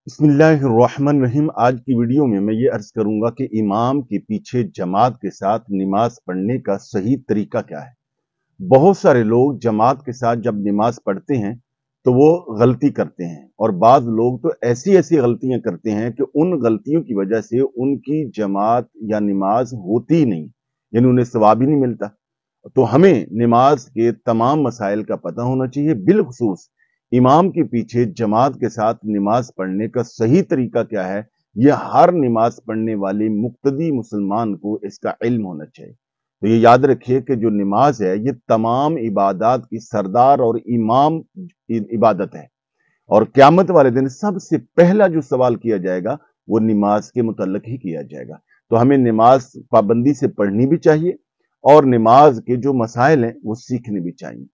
बिस्मिल्लाहिर्रहमानिर्रहीम। आज की वीडियो में मैं ये अर्ज करूंगा कि इमाम के पीछे जमात के साथ नमाज पढ़ने का सही तरीका क्या है। बहुत सारे लोग जमात के साथ जब नमाज पढ़ते हैं तो वो गलती करते हैं, और बाद लोग तो ऐसी ऐसी गलतियां करते हैं कि उन गलतियों की वजह से उनकी जमात या नमाज होती ही नहीं, यानी उन्हें सवाब ही नहीं मिलता। तो हमें नमाज के तमाम मसाइल का पता होना चाहिए, बिलखुसूस इमाम के पीछे जमात के साथ नमाज पढ़ने का सही तरीका क्या है। यह हर नमाज पढ़ने वाले मुक्तदी मुसलमान को इसका इल्म होना चाहिए। तो ये याद रखिए कि जो नमाज है ये तमाम इबादत की सरदार और इमाम इबादत है, और क़यामत वाले दिन सबसे पहला जो सवाल किया जाएगा वो नमाज के मुतल्लिक ही किया जाएगा। तो हमें नमाज पाबंदी से पढ़नी भी चाहिए और नमाज के जो मसाइल हैं वो सीखने भी चाहिए।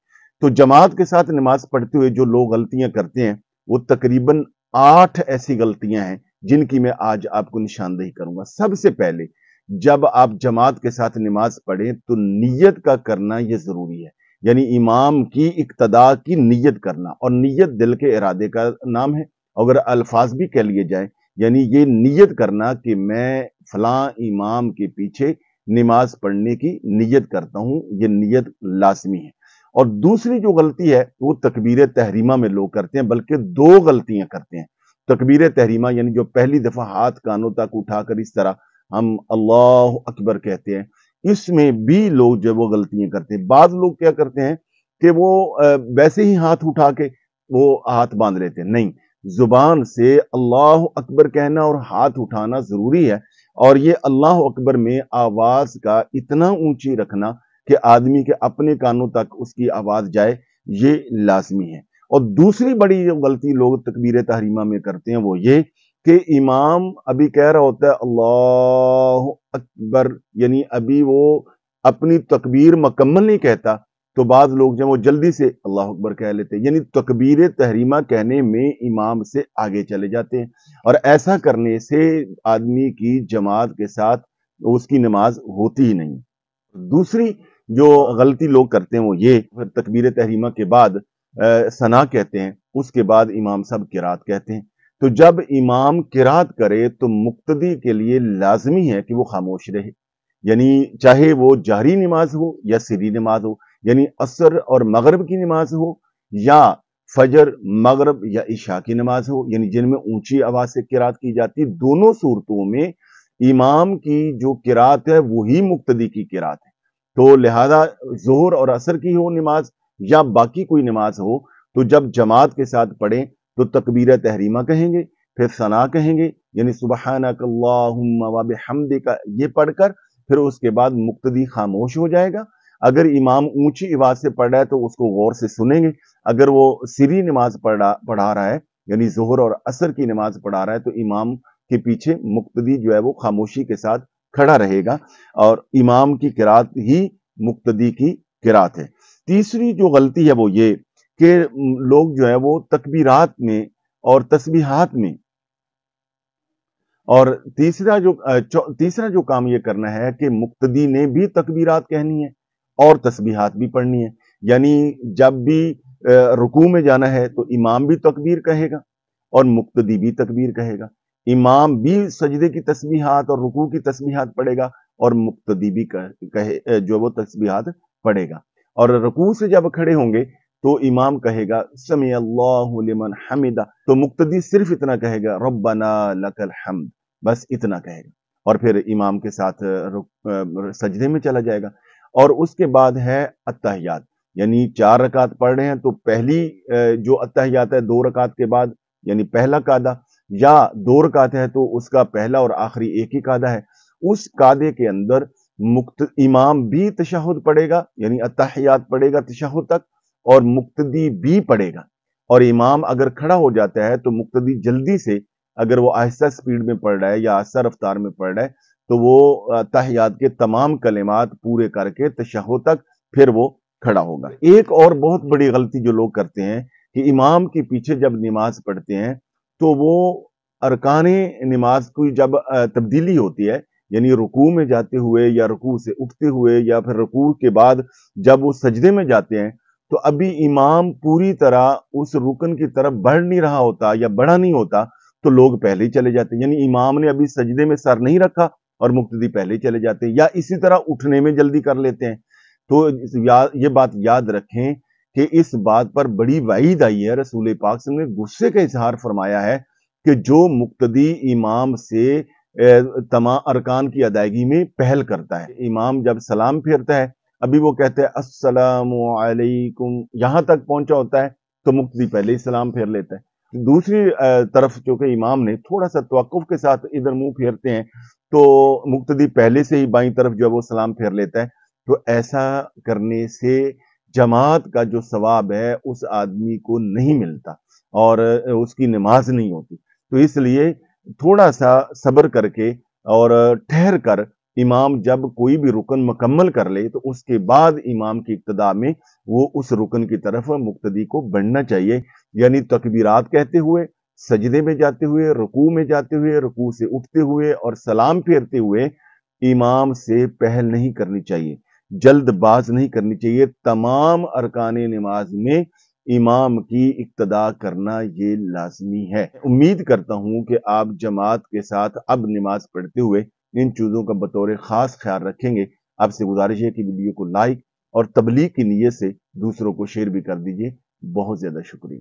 तो जमात के साथ नमाज पढ़ते हुए जो लोग गलतियां करते हैं वो तकरीबन 8 ऐसी गलतियां हैं जिनकी मैं आज आपको निशानदेही करूंगा। सबसे पहले, जब आप जमात के साथ नमाज पढ़ें तो नियत का करना यह जरूरी है, यानी इमाम की इक्तदा की नियत करना। और नियत दिल के इरादे का नाम है। अगर अल्फाज भी कह लिए जाए, यानी ये नियत करना कि मैं फलां इमाम के पीछे नमाज पढ़ने की नियत करता हूं, ये नियत लाजमी है। और दूसरी जो गलती है वो तकबीर तहरीमा में लोग करते हैं, बल्कि दो गलतियां करते हैं। तकबीर तहरीमा यानी जो पहली दफा हाथ कानों तक उठाकर इस तरह हम अल्लाह अकबर कहते हैं, इसमें भी लोग जो वो गलतियां करते हैं। बाद लोग क्या करते हैं कि वो वैसे ही हाथ उठा के वो हाथ बांध लेते हैं। नहीं, जुबान से अल्लाह अकबर कहना और हाथ उठाना जरूरी है। और ये अल्लाह अकबर में आवाज का इतना ऊंची रखना कि आदमी के अपने कानों तक उसकी आवाज जाए, ये लाजमी है। और दूसरी बड़ी जो गलती लोग तकबीर तहरीमा में करते हैं वो ये कि इमाम अभी कह रहा होता है अल्लाह अकबर, यानी अभी वो अपनी तकबीर मुकम्मल नहीं कहता, तो बाद लोग जब वो जल्दी से अल्लाह अकबर कह लेते हैं, यानी तकबीर तहरीमा कहने में इमाम से आगे चले जाते हैं। और ऐसा करने से आदमी की जमात के साथ उसकी नमाज होती ही नहीं। दूसरी जो गलती लोग करते हैं वो ये, फिर तकबीर तहरीमा के बाद सना कहते हैं, उसके बाद इमाम साहब किरात कहते हैं। तो जब इमाम किरात करे तो मुक्तदी के लिए लाजमी है कि वो खामोश रहे, यानी चाहे वो जारी नमाज हो या सिरी नमाज हो, यानी असर और मगरब की नमाज हो या फजर मगरब या इशा की नमाज हो, यानी जिनमें ऊंची आवाज से किरात की जाती है। दोनों सूरतों में इमाम की जो किरात है वही मुक्तदी की किरात है। तो लिहाजा जोहर और असर की हो नमाज या बाकी कोई नमाज हो, तो जब जमात के साथ पढ़ें तो तकबीर तहरीमा कहेंगे, फिर सना कहेंगे, यानी सुबहानक अल्लाहुम्मा व बिहम्दिका, ये पढ़कर फिर उसके बाद मुक्तदी खामोश हो जाएगा। अगर इमाम ऊंची आवाज से पढ़ रहा है तो उसको गौर से सुनेंगे। अगर वो सिरी नमाज पढ़ा रहा है, यानी जोहर और असर की नमाज पढ़ा रहा है, तो इमाम के पीछे मुक्तदी जो है वो खामोशी के साथ खड़ा रहेगा, और इमाम की किरात ही मुक्तदी की किरात है। तीसरी जो गलती है वो ये कि लोग जो है वो तकबीरात में और तस्बीहात में, और तीसरा जो काम ये करना है कि मुक्तदी ने भी तकबीरात कहनी है और तस्बीहात भी पढ़नी है। यानी जब भी रुकू में जाना है तो इमाम भी तकबीर कहेगा और मुक्तदी भी तकबीर कहेगा। इमाम भी सजदे की तस्बीहात और रुकू की तस्बीहात पढ़ेगा और मुक्तदी भी कहे जो वो तस्बीहात पढ़ेगा। और रुकू से जब खड़े होंगे तो इमाम कहेगा समी अल्लाहु लिमन हमिदा, तो मुक्तदी सिर्फ इतना कहेगा रब्बना लकल हम्द, बस इतना कहेगा, और फिर इमाम के साथ सजदे में चला जाएगा। और उसके बाद है अत्तहियात, यानी 4 रकात पढ़ रहे हैं तो पहली जो अत्तहियात है 2 रकात के बाद, यानी पहला कादा, या 2 रकात है तो उसका पहला और आखिरी एक ही कादा है। उस कादे के अंदर इमाम भी तशहुद पढ़ेगा, यानी अत्तहियात पढ़ेगा तशहुद तक, और मुक्तदी भी पढ़ेगा। और इमाम अगर खड़ा हो जाता है तो मुक्तदी जल्दी से, अगर वो आहिस्ता स्पीड में पढ़ रहा है या आहिस्ता रफ्तार में पढ़ रहा है, तो वो तहियात के तमाम कलिमात पूरे करके तशहुद तक फिर वो खड़ा होगा। एक और बहुत बड़ी गलती जो लोग करते हैं कि इमाम के पीछे जब नमाज पढ़ते हैं तो वो अरकाने नमाज की जब तब्दीली होती है, यानी रुकू में जाते हुए या रुकू से उठते हुए या फिर रुकू के बाद जब वो सजदे में जाते हैं, तो अभी इमाम पूरी तरह उस रुकन की तरफ बढ़ नहीं रहा होता या बढ़ा नहीं होता, तो लोग पहले ही चले जाते हैं, यानी इमाम ने अभी सजदे में सर नहीं रखा और मुक्तदी पहले ही चले जाते हैं, या इसी तरह उठने में जल्दी कर लेते हैं। तो ये बात याद रखें कि इस बात पर बड़ी वईद आई है, रसूल पाक सल्लल्लाहु अलैहि वसल्लम ने गुस्से का इजहार फरमाया है कि जो मुक्तदी इमाम से तमाम अरकान की अदायगी में पहल करता है। इमाम जब सलाम फेरता है, अभी वो कहते हैं अस्सलामु अलैकुम, यहां तक पहुंचा होता है तो मुक्तदी पहले ही सलाम फेर लेता है। दूसरी तरफ चूंकि इमाम ने थोड़ा सा तवक्कुफ के साथ इधर मुंह फेरते हैं, तो मुक्तदी पहले से ही बाईं तरफ जो है वो सलाम फेर लेता है। तो ऐसा करने से जमात का जो सवाब है उस आदमी को नहीं मिलता और उसकी नमाज नहीं होती। तो इसलिए थोड़ा सा सब्र करके और ठहर कर इमाम जब कोई भी रुकन मुकम्मल कर ले तो उसके बाद इमाम की इक्तदा में वो उस रुकन की तरफ मुक्तदी को बढ़ना चाहिए, यानी तकबीरात कहते हुए, सजदे में जाते हुए, रुकू में जाते हुए, रुकू से उठते हुए और सलाम फेरते हुए इमाम से पहल नहीं करनी चाहिए, जल्दबाज नहीं करनी चाहिए। तमाम अरकाने नमाज में इमाम की इक्तदा करना ये लाजमी है। उम्मीद करता हूं कि आप जमात के साथ अब नमाज पढ़ते हुए इन चीजों का बतौर खास ख्याल रखेंगे। आपसे गुजारिश है कि वीडियो को लाइक और तबलीग की नीयत से दूसरों को शेयर भी कर दीजिए। बहुत ज्यादा शुक्रिया।